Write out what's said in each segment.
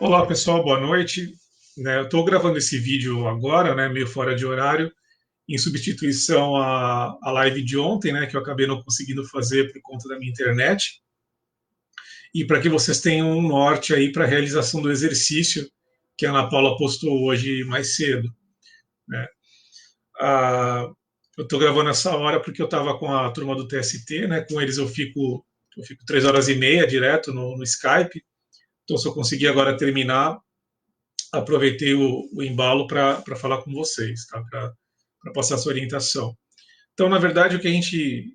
Olá, pessoal, boa noite. Eu estou gravando esse vídeo agora, meio fora de horário, em substituição à live de ontem, que eu acabei não conseguindo fazer por conta da minha internet, e para que vocês tenham um norte aí para a realização do exercício que a Ana Paula postou hoje mais cedo. né. Ah, eu estou gravando essa hora porque eu estava com a turma do TST, com eles eu fico 3 horas e meia direto no Skype, então se eu conseguir agora terminar, aproveitei o embalo para falar com vocês, tá? Para passar essa orientação. Então, na verdade,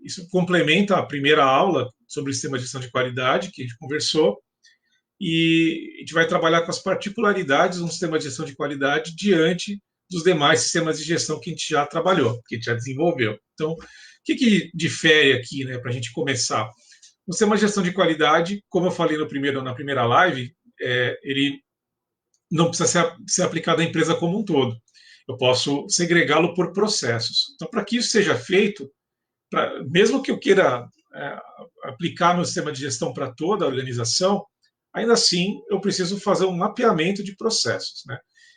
isso complementa a primeira aula sobre o sistema de gestão de qualidade que a gente conversou, e a gente vai trabalhar com as particularidades do sistema de gestão de qualidade diante dos demais sistemas de gestão que a gente já trabalhou, que a gente já desenvolveu. Então, o que difere aqui, para a gente começar? O sistema de gestão de qualidade, como eu falei na primeira live, ele não precisa ser aplicado à empresa como um todo. Eu posso segregá-lo por processos. Então, para que isso seja feito, mesmo que eu queira aplicar meu sistema de gestão para toda a organização, ainda assim eu preciso fazer um mapeamento de processos.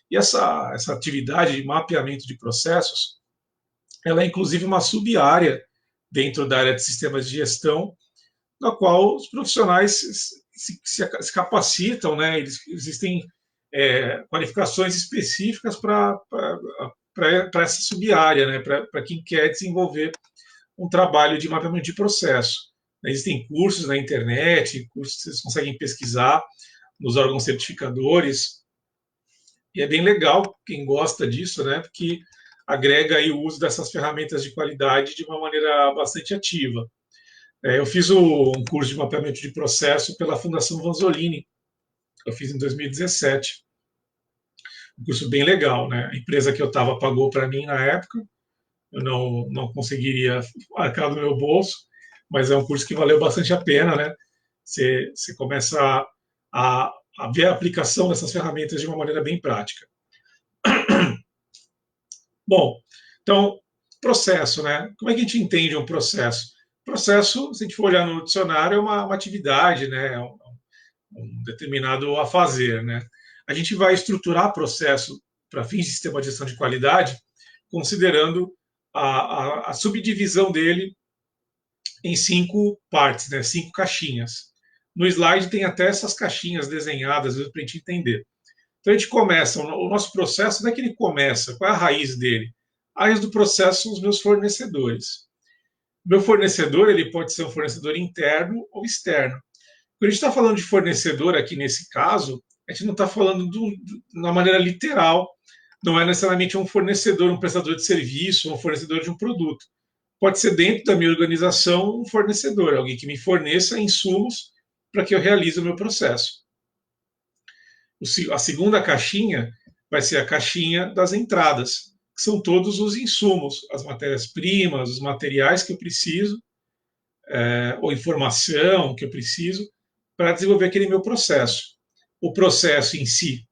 E essa atividade de mapeamento de processos, ela é inclusive uma sub-área dentro da área de sistemas de gestão, na qual os profissionais se capacitam, existem qualificações específicas para essa sub-área, para quem quer desenvolver um trabalho de mapeamento de processo. Existem cursos na internet, cursos que vocês conseguem pesquisar nos órgãos certificadores, e é bem legal quem gosta disso, porque agrega aí o uso dessas ferramentas de qualidade de uma maneira bastante ativa. Eu fiz um curso de mapeamento de processo pela Fundação Vanzolini, eu fiz em 2017. Um curso bem legal, A empresa que eu estava pagou para mim na época, eu não conseguiria arcar do meu bolso, mas é um curso que valeu bastante a pena, Você começa a ver a aplicação dessas ferramentas de uma maneira bem prática. Bom, então, processo, Como é que a gente entende um processo? Processo, se a gente for olhar no dicionário, é uma atividade, um determinado a fazer, A gente vai estruturar processo para fins de sistema de gestão de qualidade, considerando a subdivisão dele em 5 partes, 5 caixinhas. No slide tem até essas caixinhas desenhadas para a gente entender. Então a gente começa, o nosso processo não é que ele começa, qual é a raiz dele? A raiz do processo são os meus fornecedores. Meu fornecedor, ele pode ser um fornecedor interno ou externo. Quando a gente está falando de fornecedor aqui nesse caso, a gente não está falando de uma maneira literal, não é necessariamente um fornecedor, um prestador de serviço, ou um fornecedor de um produto. Pode ser dentro da minha organização um fornecedor, alguém que me forneça insumos para que eu realize o meu processo. A segunda caixinha vai ser a caixinha das entradas, que são todos os insumos, as matérias-primas, os materiais que eu preciso, ou informação que eu preciso para desenvolver aquele meu processo. O processo em si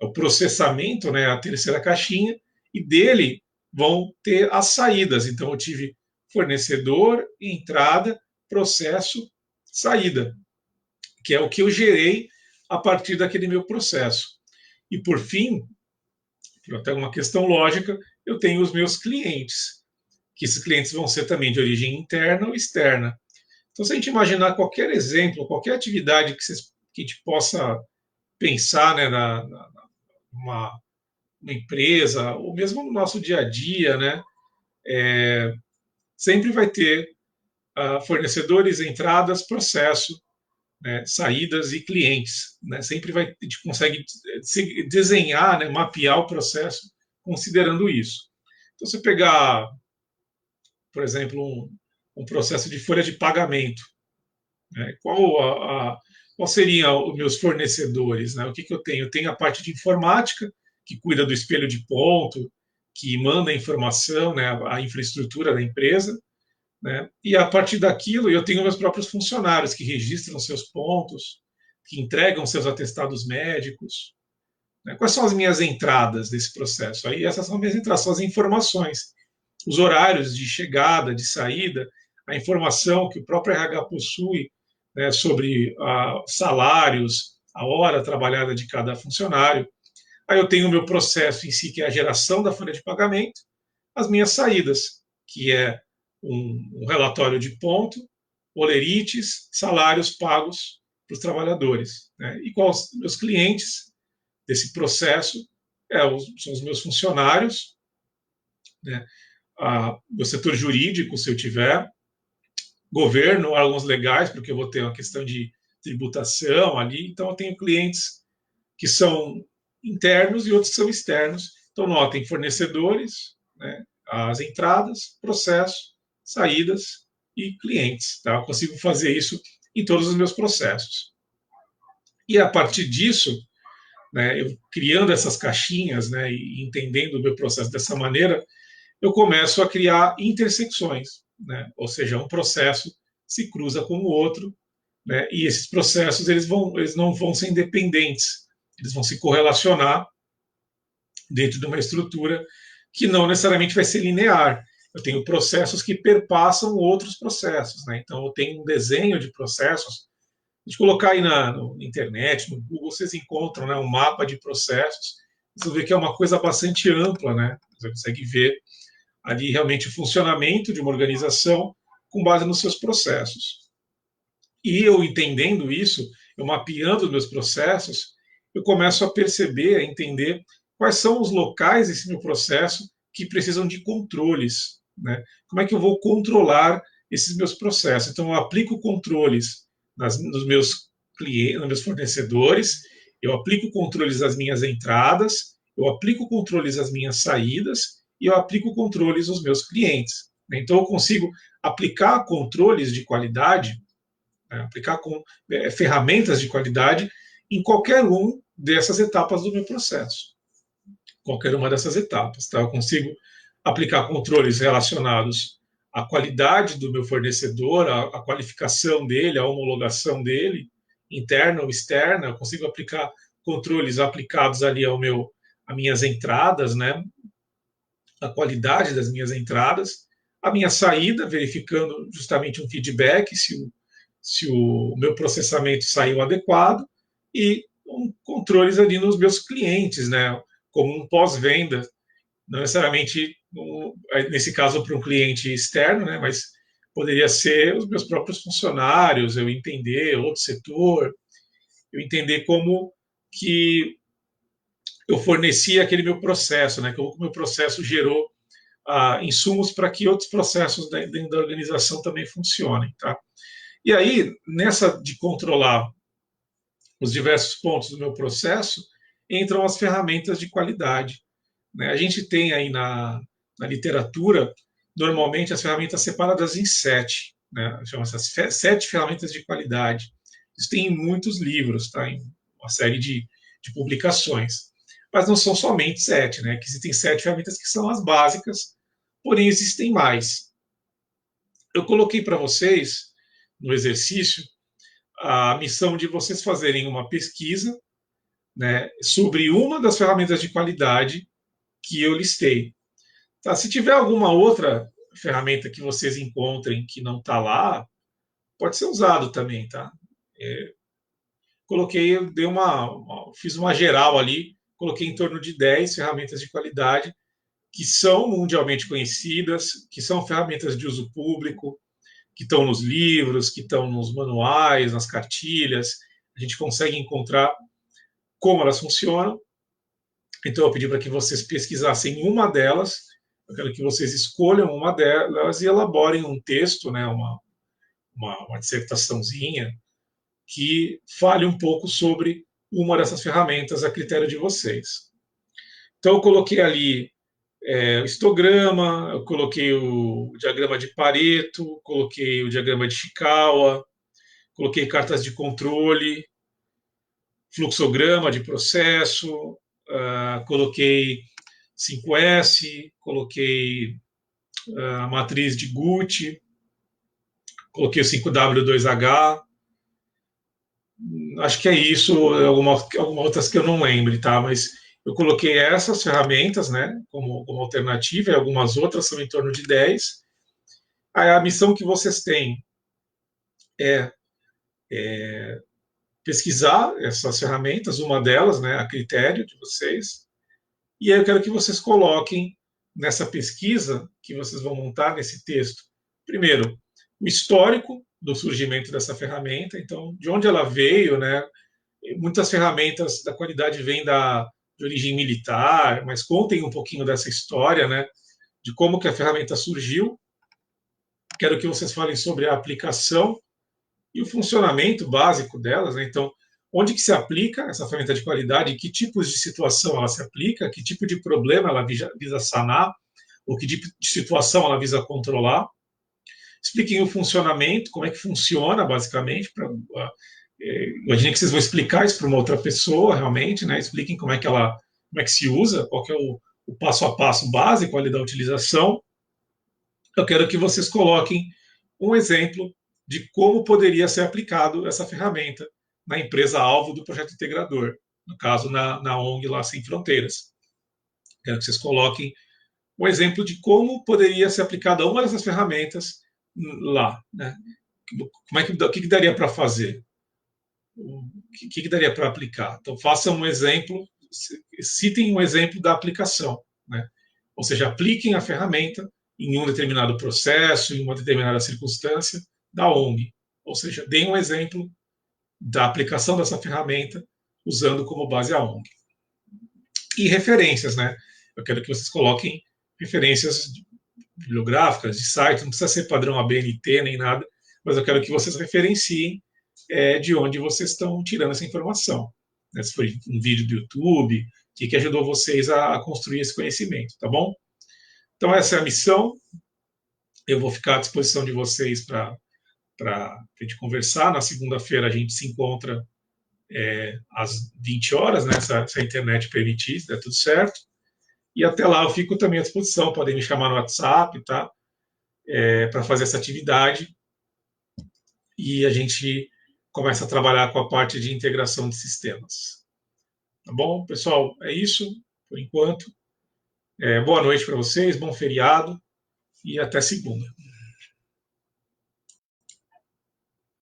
é o processamento, a terceira caixinha, e dele vão ter as saídas. Então, eu tive fornecedor, entrada, processo, saída, que é o que eu gerei a partir daquele meu processo. E, por fim, até uma questão lógica, eu tenho os meus clientes, que esses clientes vão ser também de origem interna ou externa. Então, se a gente imaginar qualquer exemplo, qualquer atividade que a gente possa pensar numa uma empresa, ou mesmo no nosso dia a dia, sempre vai ter fornecedores, entradas, processo, saídas e clientes. Sempre a gente consegue desenhar, mapear o processo considerando isso. Então, se pegar, por exemplo, um processo de folha de pagamento, qual seriam os meus fornecedores? O que eu tenho? Eu tenho a parte de informática, que cuida do espelho de ponto, que manda a informação, a infraestrutura da empresa, e a partir daquilo eu tenho meus próprios funcionários que registram seus pontos, que entregam seus atestados médicos. Quais são as minhas entradas desse processo? Aí essas são as minhas entradas, são as informações, os horários de chegada, de saída, a informação que o próprio RH possui, sobre salários, a hora trabalhada de cada funcionário. Aí eu tenho o meu processo em si, que é a geração da folha de pagamento, as minhas saídas, que é um relatório de ponto, olerites, salários pagos para os trabalhadores. Né? E quais os meus clientes desse processo são os meus funcionários, né? Meu setor jurídico, se eu tiver, governo, órgãos legais, porque eu vou ter uma questão de tributação ali. Então, eu tenho clientes que são internos e outros que são externos. Então, notem fornecedores, né, as entradas, processo, saídas e clientes. Tá? Eu consigo fazer isso em todos os meus processos. E a partir disso, né, eu criando essas caixinhas, né, e entendendo o meu processo dessa maneira, eu começo a criar intersecções, né? Ou seja, um processo se cruza com o outro, né? E esses processos eles não vão ser independentes, eles vão se correlacionar dentro de uma estrutura que não necessariamente vai ser linear. Eu tenho processos que perpassam outros processos, né? Então eu tenho um desenho de processos. De colocar aí na internet, no Google, vocês encontram, né, um mapa de processos. Vocês vão ver que é uma coisa bastante ampla, né? Você consegue ver ali realmente o funcionamento de uma organização com base nos seus processos. E eu entendendo isso, eu mapeando os meus processos, eu começo a perceber, a entender quais são os locais desse meu processo que precisam de controles, né? Como é que eu vou controlar esses meus processos? Então, eu aplico controles nos meus clientes, nos meus fornecedores, eu aplico controles às minhas entradas, eu aplico controles às minhas saídas e eu aplico controles aos meus clientes. Então, eu consigo aplicar controles de qualidade, né, aplicar ferramentas de qualidade em qualquer um dessas etapas do meu processo. Qualquer uma dessas etapas. Tá? Eu consigo aplicar controles relacionados à qualidade do meu fornecedor, à qualificação dele, à homologação dele, interna ou externa. Eu consigo aplicar controles aplicados ali às minhas entradas, né? A qualidade das minhas entradas, a minha saída, verificando justamente um feedback, se o meu processamento saiu adequado, e controles ali nos meus clientes, né? Como um pós-venda, não necessariamente, nesse caso, para um cliente externo, né? Mas poderia ser os meus próprios funcionários, eu entender outro setor, eu entender como que eu forneci aquele meu processo, né? Como o meu processo gerou insumos para que outros processos dentro da organização também funcionem, tá? E aí, nessa de controlar os diversos pontos do meu processo, entram as ferramentas de qualidade. Né? A gente tem aí na literatura, normalmente, as ferramentas separadas em sete, né? Chama-se as sete ferramentas de qualidade. Isso tem em muitos livros, tá? Em uma série de publicações. Mas não são somente sete, né? Que existem sete ferramentas que são as básicas, porém existem mais. Eu coloquei para vocês, no exercício, a missão de vocês fazerem uma pesquisa, né, sobre uma das ferramentas de qualidade que eu listei. Tá? Se tiver alguma outra ferramenta que vocês encontrem que não está lá, pode ser usado também, tá? Coloquei, fiz uma geral ali, coloquei em torno de 10 ferramentas de qualidade que são mundialmente conhecidas, que são ferramentas de uso público, que estão nos livros, que estão nos manuais, nas cartilhas. A gente consegue encontrar como elas funcionam. Então, eu pedi para que vocês pesquisassem uma delas. Eu quero que vocês escolham uma delas e elaborem um texto, né, uma dissertaçãozinha, que fale um pouco sobre uma dessas ferramentas a critério de vocês. Então, eu coloquei ali o histograma, eu coloquei o diagrama de Pareto, coloquei o diagrama de Chikawa, coloquei cartas de controle, fluxograma de processo, coloquei 5S, coloquei a matriz de Gucci, coloquei o 5W2H. Acho que é isso, algumas outras que eu não lembro, tá? Mas eu coloquei essas ferramentas, né, como alternativa, e algumas outras são em torno de 10. Aí a missão que vocês têm é pesquisar essas ferramentas, uma delas, né, a critério de vocês, e aí eu quero que vocês coloquem nessa pesquisa que vocês vão montar nesse texto, primeiro, o histórico do surgimento dessa ferramenta, então, de onde ela veio, né? Muitas ferramentas da qualidade vêm de origem militar, mas contem um pouquinho dessa história, né? De como que a ferramenta surgiu. Quero que vocês falem sobre a aplicação e o funcionamento básico delas, né? Então, onde que se aplica essa ferramenta de qualidade, que tipos de situação ela se aplica, que tipo de problema ela visa sanar, ou que tipo de situação ela visa controlar. Expliquem o funcionamento, como é que funciona, basicamente. Imagine que vocês vão explicar isso para uma outra pessoa, realmente, né? Expliquem como é que se usa, qual que é o passo a passo básico ali da utilização. Eu quero que vocês coloquem um exemplo de como poderia ser aplicado essa ferramenta na empresa alvo do projeto integrador, no caso na ONG lá Sem Fronteiras. Quero que vocês coloquem um exemplo de como poderia ser aplicada uma dessas ferramentas lá, né? O que daria para fazer? O que daria para aplicar? Então, façam um exemplo, citem um exemplo da aplicação, né? Ou seja, apliquem a ferramenta em um determinado processo, em uma determinada circunstância da ONG. Ou seja, deem um exemplo da aplicação dessa ferramenta usando como base a ONG. E referências, né? Eu quero que vocês coloquem referências bibliográficas, de site, não precisa ser padrão ABNT nem nada, mas eu quero que vocês referenciem de onde vocês estão tirando essa informação. Né? Se foi um vídeo do YouTube, o que ajudou vocês a construir esse conhecimento, tá bom? Então, essa é a missão. Eu vou ficar à disposição de vocês para a gente conversar. Na segunda-feira a gente se encontra às 20 horas, né? Se a internet permitir, se der tudo certo. E até lá eu fico também à disposição. Podem me chamar no WhatsApp, tá? Para fazer essa atividade. E a gente começa a trabalhar com a parte de integração de sistemas. Tá bom, pessoal? É isso por enquanto. Boa noite para vocês, bom feriado e até segunda.